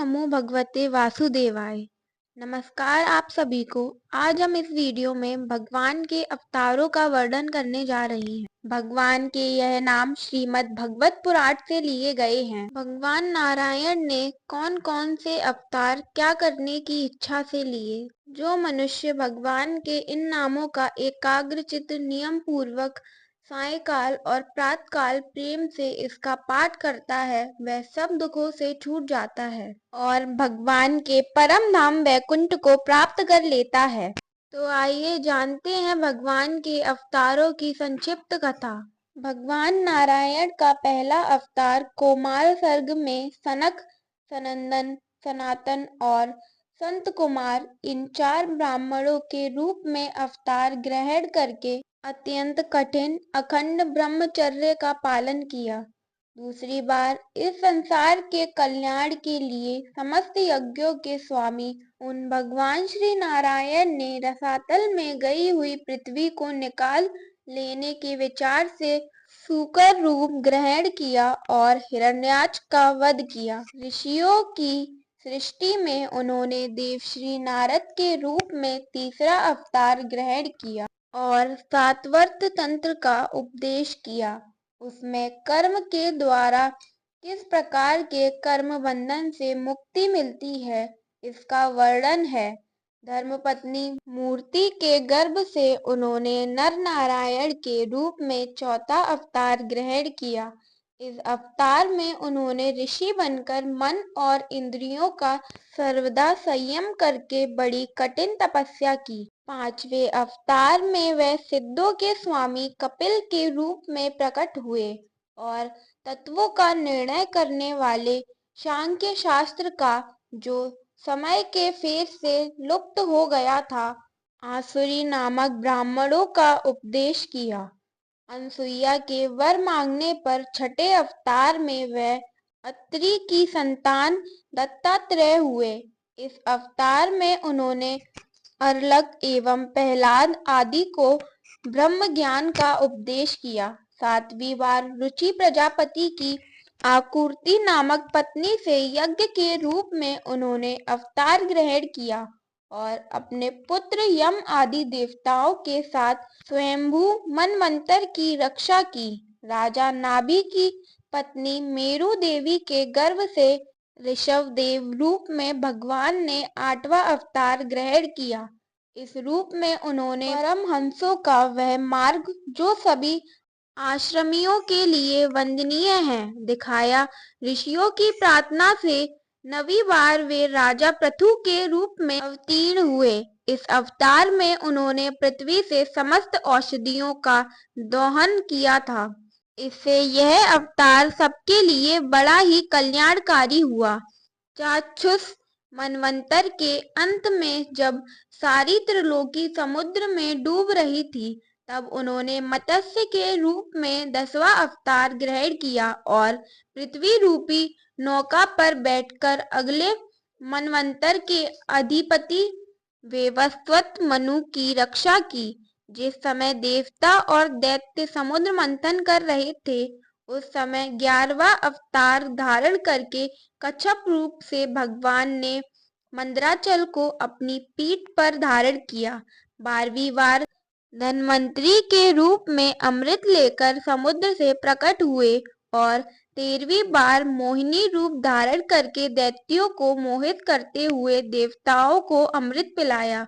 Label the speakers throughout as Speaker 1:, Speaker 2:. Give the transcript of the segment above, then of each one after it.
Speaker 1: नमो भगवते वासुदेवाय। नमस्कार आप सभी को। आज हम इस वीडियो में भगवान के अवतारों का वर्णन करने जा रहे हैं। भगवान के यह नाम श्रीमद् भगवत पुराण से लिए गए हैं। भगवान नारायण ने कौन कौन से अवतार क्या करने की इच्छा से लिए? जो मनुष्य भगवान के इन नामों का एकाग्रचित्त नियम पूर्वक सायंकाल और प्रातःकाल प्रेम से इसका पाठ करता है वह सब दुखों से छूट जाता है और भगवान के परम धाम वैकुंठ को प्राप्त कर लेता है। तो आइए जानते हैं भगवान के अवतारों की संक्षिप्त कथा। भगवान नारायण का पहला अवतार कोमार सर्ग में सनक, सनंदन, सनातन और संत कुमार इन 4 ब्राह्मणों के रूप में अवतार ग्रहण करके अत्यंत कठिन अखंड ब्रह्मचर्य का पालन किया। दूसरी बार इस संसार के कल्याण के लिए समस्त यज्ञों के स्वामी उन भगवान श्री नारायण ने रसातल में गई हुई पृथ्वी को निकाल लेने के विचार से सूकर रूप ग्रहण किया और हिरण्याक्ष का वध किया। ऋषियों की सृष्टि में उन्होंने देवश्री नारद के रूप में तीसरा अवतार ग्रहण किया और सातवर्त तंत्र का उपदेश किया। उसमें कर्म के द्वारा किस प्रकार के कर्म बंधन से मुक्ति मिलती है इसका वर्णन है। धर्मपत्नी मूर्ति के गर्भ से उन्होंने नर नारायण के रूप में चौथा अवतार ग्रहण किया। इस अवतार में उन्होंने ऋषि बनकर मन और इंद्रियों का सर्वदा संयम करके बड़ी कठिन तपस्या की। 5वें अवतार में वे सिद्धों के स्वामी कपिल के रूप में प्रकट हुए और तत्वों का निर्णय करने वाले सांख्य शास्त्र का, जो समय के फेर से लुप्त हो गया था, आसुरी नामक ब्राह्मणों का उपदेश किया। अनसुईया के वर मांगने पर छठे अवतार में वे अत्रि की संतान दत्तात्रेय हुए। इस अवतार में उन्होंने अर्लक एवं प्रहलाद आदि को ब्रह्म ज्ञान का उपदेश किया। 7वीं बार रुचि प्रजापति की आकुर्ति नामक पत्नी से यज्ञ के रूप में उन्होंने अवतार ग्रहण किया और अपने पुत्र यम आदि देवताओं के साथ स्वयंभू मनवंतर की रक्षा की। राजा नाभि की पत्नी मेरु देवी के गर्भ से ऋषभ देव रूप में भगवान ने 8वां अवतार ग्रहण किया। इस रूप में उन्होंने परमहंसों का वह मार्ग जो सभी आश्रमियों के लिए वंदनीय है दिखाया। ऋषियों की प्रार्थना से 9वीं बार वे राजा पृथु के रूप में अवतीर्ण हुए। इस अवतार में उन्होंने पृथ्वी से समस्त औषधियों का दोहन किया था। इससे यह अवतार सबके लिए बड़ा ही कल्याणकारी हुआ। चाक्षुष मनवंतर के अंत में जब सारी त्रिलोकी समुद्र में डूब रही थी तब उन्होंने मत्स्य के रूप में 10वां अवतार ग्रहण किया और पृथ्वी रूपी नौका पर बैठकर अगले मनवंतर के अधिपति वेवस्वत मनु की रक्षा की। जिस समय देवता और दैत्य समुद्र मंथन कर रहे थे उस समय 11वां अवतार धारण करके कच्छप रूप से भगवान ने मंदराचल को अपनी पीठ पर धारण किया। 12वीं बार धन्वंतरी के रूप में अमृत लेकर समुद्र से प्रकट हुए और 13वीं बार मोहिनी रूप धारण करके दैत्यों को मोहित करते हुए देवताओं को अमृत पिलाया।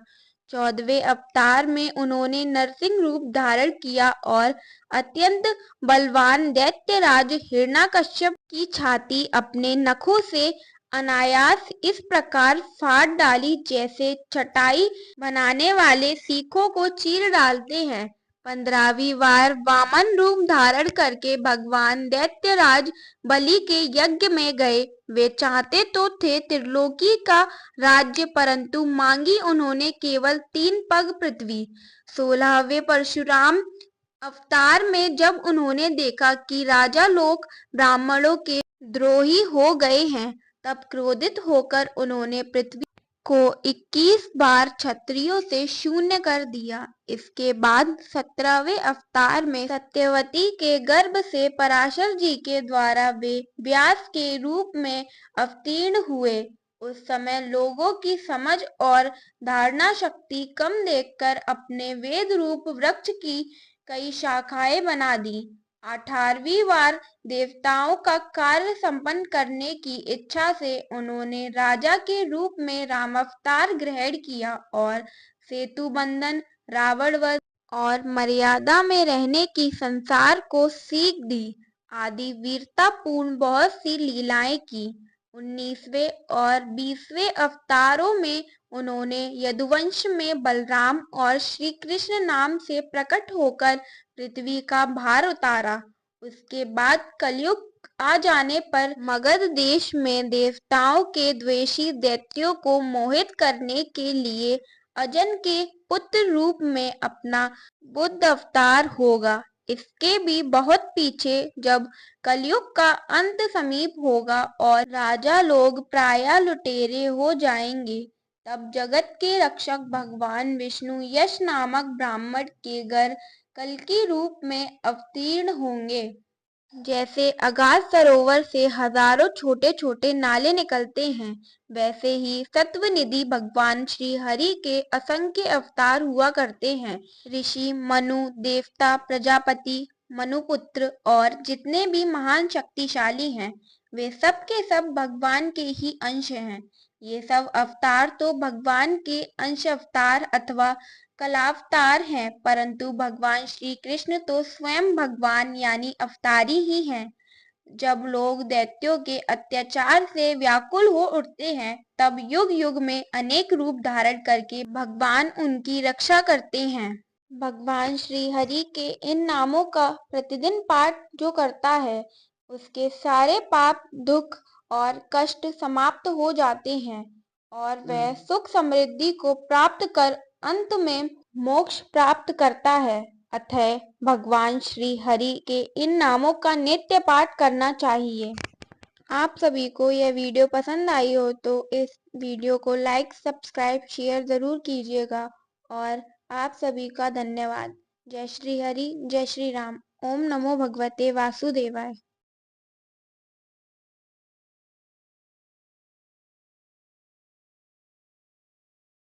Speaker 1: 14वें अवतार में उन्होंने नरसिंह रूप धारण किया और अत्यंत बलवान दैत्यराज हिरण्यकश्यप की छाती अपने नखों से अनायास इस प्रकार फाड़ डाली जैसे चटाई बनाने वाले सीखों को चीर डालते हैं। 15वीं बार वामन रूप धारण करके भगवान दैत्यराज बलि के यज्ञ में गए। वे चाहते तो थे त्रिलोकी का राज्य परंतु मांगी उन्होंने केवल 3 पग पृथ्वी। 16वें परशुराम अवतार में जब उन्होंने देखा कि राजा लोग ब्राह्मणों के द्रोही हो गए हैं तब क्रोधित होकर उन्होंने पृथ्वी को 21 बार क्षत्रियों से शून्य कर दिया। इसके बाद 17वें अवतार में सत्यवती के गर्भ से पराशर जी के द्वारा वे व्यास के रूप में अवतीर्ण हुए उस समय लोगों की समझ और धारणा शक्ति कम देखकर अपने वेद रूप वृक्ष की कई शाखाएं बना दी। 18वीं बार देवताओं का कार्य संपन्न करने की इच्छा से उन्होंने राजा के रूप में रामावतार ग्रहण किया और सेतु बंधन, रावण वध और मर्यादा में रहने की संसार को सीख दी आदि वीरतापूर्ण बहुत सी लीलाएं की। 19वें और 20वें अवतारों में उन्होंने यदुवंश में बलराम और श्री कृष्ण नाम से प्रकट होकर पृथ्वी का भार उतारा। उसके बाद कलयुग आ जाने पर मगध देश में देवताओं के द्वेषी दैत्यों को मोहित करने के लिए अजन के पुत्र रूप में अपना बुद्ध अवतार होगा। इसके भी बहुत पीछे जब कलयुग का अंत समीप होगा और राजा लोग प्रायः लुटेरे हो जाएंगे, तब जगत के रक्षक भगवान विष्णु यश नामक ब्राह्मण के घर कल्कि रूप में अवतीर्ण होंगे। जैसे अगाध सरोवर से हजारों छोटे छोटे नाले निकलते हैं, वैसे ही सत्वनिधि भगवान श्री हरि के असंख्य अवतार हुआ करते हैं। ऋषि, मनु, देवता, प्रजापति, मनुपुत्र और जितने भी महान शक्तिशाली हैं, वे सब के सब भगवान के ही अंश हैं। ये सब अवतार तो भगवान के अंश अवतार अथवा कलावतार हैं, परंतु भगवान श्री कृष्ण तो स्वयं भगवान यानी अवतारी ही हैं। जब लोग दैत्यों के अत्याचार से व्याकुल हो उठते हैं, तब युग युग में अनेक रूप धारण करके भगवान उनकी रक्षा करते हैं। भगवान श्री हरि के इन नामों का प्रतिदिन पाठ जो करता है, उसके सारे पाप, दुख और कष्ट समाप्त हो जाते हैं और वह सुख समृद्धि को प्राप्त कर अंत में मोक्ष प्राप्त करता है। अतः भगवान श्री हरि के इन नामों का नित्य पाठ करना चाहिए। आप सभी को यह वीडियो पसंद आई हो तो इस वीडियो को लाइक, सब्सक्राइब, शेयर ज़रूर कीजिएगा और आप सभी का धन्यवाद। जय श्री हरि, जय श्री राम। ओम नमो भगवते वासुदेवाय।